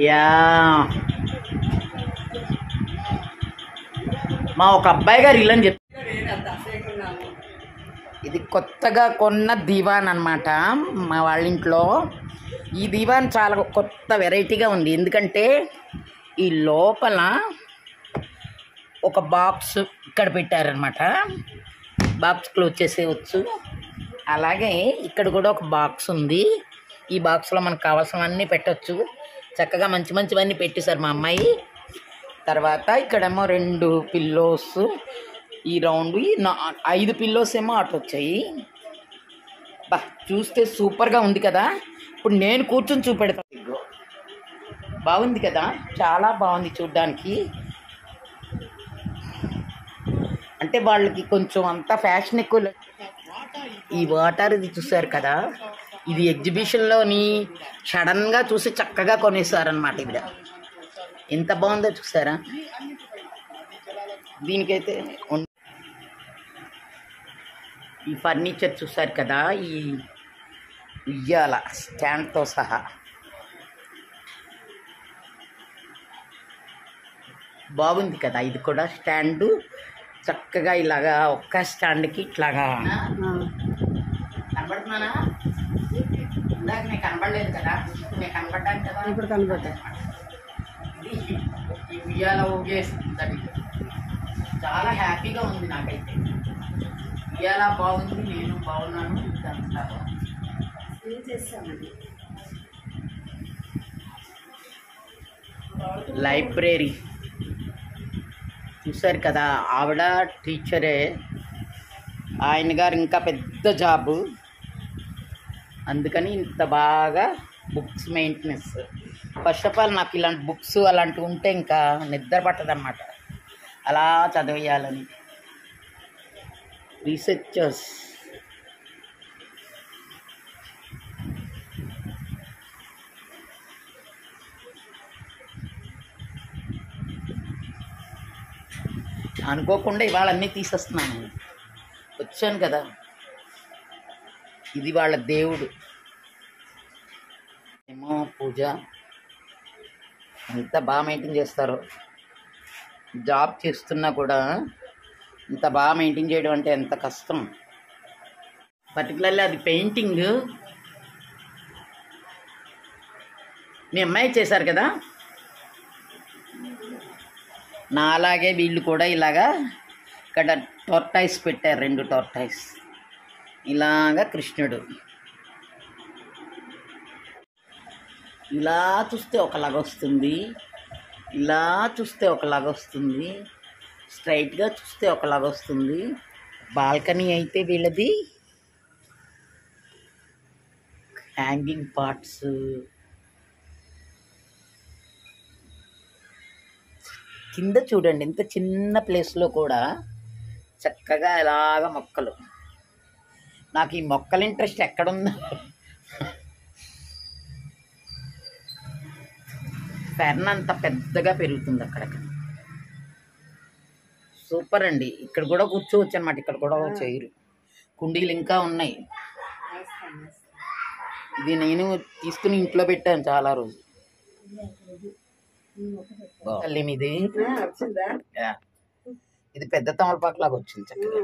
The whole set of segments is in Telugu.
యా మా ఒక అబ్బాయి గారు ఇల్లు అని చెప్పి ఇది కొత్తగా కొన్న దివాన్ అన్నమాట మా వాళ్ళ ఇంట్లో. ఈ దివాన్ చాలా కొత్త వెరైటీగా ఉంది, ఎందుకంటే ఈ లోపల ఒక బాక్స్ ఇక్కడ పెట్టారనమాట. బాక్స్ క్లోజ్ చేసేయచ్చు. అలాగే ఇక్కడ కూడా ఒక బాక్స్ ఉంది. ఈ బాక్స్లో మనకు కావాల్సినవన్నీ పెట్టచ్చు. చక్కగా మంచి మంచివన్నీ పెట్టేశారు మా అమ్మాయి. తర్వాత ఇక్కడేమో 2 పిల్లోస్, ఈ రౌండ్ 5 పిల్లోస్ ఏమో అటు వచ్చాయి. బా చూస్తే సూపర్గా ఉంది కదా. ఇప్పుడు నేను కూర్చొని చూపెడతాను. బాగుంది కదా, చాలా బాగుంది చూడ్డానికి. అంటే వాళ్ళకి కొంచెం అంతా ఫ్యాషన్ ఎక్కువ. ఈ వాటర్ ఇది చూసారు కదా, ఇది ఎగ్జిబిషన్లోని సడన్గా చూసి చక్కగా కొనేసారనమాట. ఇక్కడ ఎంత బాగుందో చూసారా. దీనికైతే ఈ ఫర్నిచర్ చూసారు కదా, ఈ ఉయ్యాల స్టాండ్తో సహా బాగుంది కదా. ఇది కూడా స్టాండు చక్కగా ఇలాగా ఒక్క స్టాండ్కి ఇట్లాగా కనబడుతున్నానా. ఇందాక నేను కనబడలేదు కదా, నేను కనబడ్డాను కదా, ఇప్పుడు కనబడ్డా. ఈ ఉయ్యాల ఊగేస్తుంది, చాలా హ్యాపీగా ఉంది నాకైతే. ఉయ్యాల బాగుంది, నేను బాగున్నాను. లైబ్రరీ చూసారు కదా, ఆవిడ టీచరే, ఆయన గారు ఇంకా పెద్ద జాబు, అందుకని ఇంత బాగా books maintenance. First of all నాకు ఇలాంటి బుక్స్ అలాంటివి ఉంటే ఇంకా నిద్ర పట్టదన్నమాట, అలా చదివేయాలని. రీసెర్చర్స్ అనుకోకుండా ఇవాళ అన్నీ తీసేస్తున్నాను, వచ్చాను కదా. ఇది వాళ్ళ దేవుడు ఏమో పూజ, ఎంత బాగా మెయింటైన్ చేస్తారో. జాబ్ చేస్తున్నా కూడా ఇంత బాగా మెయింటైన్ చేయడం అంటే ఎంత కష్టం. పర్టికులర్లీ అది పెయింటింగ్ మీ అమ్మాయి చేశారు కదా. నా అలాగే వీళ్ళు కూడా ఇలాగా ఇక్కడ టోర్టాయిస్ పెట్టారు, 2 టోర్టాయిస్. ఇలాగా కృష్ణుడు ఇలా చూస్తే ఒకలాగా వస్తుంది, ఇలా చూస్తే ఒకలాగా వస్తుంది, స్ట్రైట్గా చూస్తే ఒకలాగా వస్తుంది. బాల్కనీ అయితే వీళ్ళది హ్యాంగింగ్ పార్ట్స్. కింద చూడండి, ఇంత చిన్న ప్లేస్లో కూడా చక్కగా ఇలాగ మొక్కలు. నాకు ఈ మొక్కల ఇంట్రెస్ట్ ఎక్కడుందో. ఫెర్న్ అంత పెద్దగా పెరుగుతుంది అక్కడక్కడ. సూపర్ అండి. ఇక్కడ కూడా కూర్చోవచ్చు అనమాట. ఇక్కడ కూడా చైరు, కుండీలు ఇంకా ఉన్నాయి. ఇది నేను తీసుకుని ఇంట్లో పెట్టాను చాలా రోజు. ఇది ఇది పెద్ద తమలపాకు లాగా వచ్చింది. చక్కగా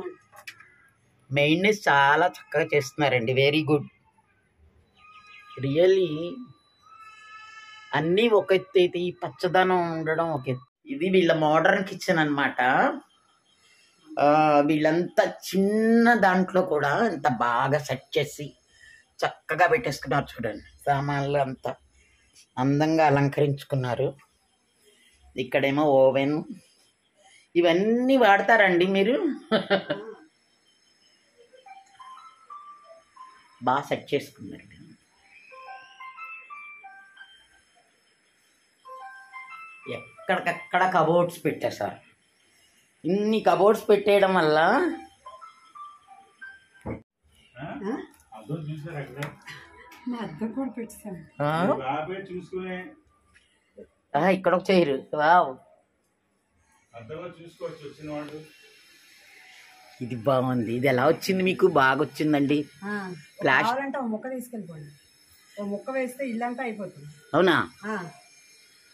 మెయింటెనెన్స్ చాలా చక్కగా చేస్తున్నారండి. Very good. రియల్లీ అన్నీ ఒక ఎత్తు అయితే ఈ పచ్చదనం ఉండడం ఒక ఎత్తు. ఇది వీళ్ళ మోడర్న్ కిచెన్ అనమాట. వీళ్ళంతా చిన్న దాంట్లో కూడా ఇంత బాగా సెట్ చేసి చక్కగా పెట్టేసుకున్నారు. చూడండి, సామాన్లు అంతా అందంగా అలంకరించుకున్నారు. ఇక్కడేమో ఓవెన్, ఇవన్నీ వాడతారండి మీరు. బాగా సెట్ చేసుకున్నారు. ఎక్కడికక్కడ కబోర్డ్స్ పెట్టేశారు. ఇన్ని కబోర్డ్స్ పెట్టేయడం వల్ల ఇక్కడ ఒక చైరు. వావ్, ఇది బాగుంది. ఇది ఎలా వచ్చింది మీకు? బాగా వచ్చిందండి. మొక్క తీసుకెళ్ళిపోండి, మొక్క వేస్తే ఇల్లంతా అయిపోతుంది. అవునా?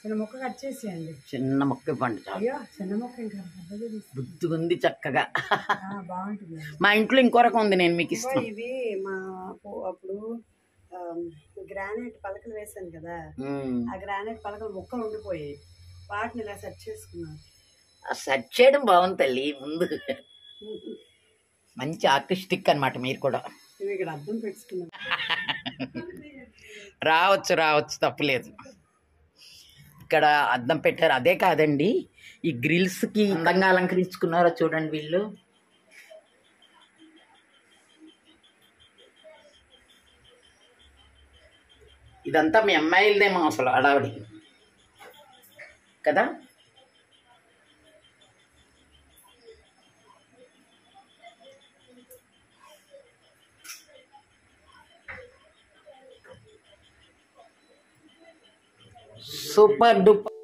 చిన్న ముక్క కట్ చేసేయండి. చిన్న మొక్క ఇవ్వండి చాలు. అయ్యో చిన్న ముక్క ఇంకా పెద్దగా తీసుకో. బుద్ధిగుంది చక్కగా. బాగుంటుంది. మా ఇంట్లో ఇంకో రకం ఉంది, నేను మీకు ఇస్తాను. ఇవి మా అప్పుడు గ్రానైట్ పలకలు వేసాను కదా, ఆ గ్రానైట్ పలకలు ముక్కలు ఉండిపోయాయి, వాటిని ఇలా సెట్ చేసుకున్నాను. సెట్ చేయడం బాగుంది తల్లి. ముందు మంచి ఆర్టిస్టిక్ అన్నమాట మీరు కూడా. ఇవి ఇక్కడ అద్దం పెట్టుకున్నాను. రావచ్చు తప్పులేదు. ఇక్కడ అద్దం పెట్టారు. అదే కాదండి, ఈ గ్రిల్స్కి అందంగా అలంకరించుకున్నారో చూడండి వీళ్ళు. ఇదంతా మీ అమ్మాయిలదేమో అసలు అడావిడి కదా. Super duper.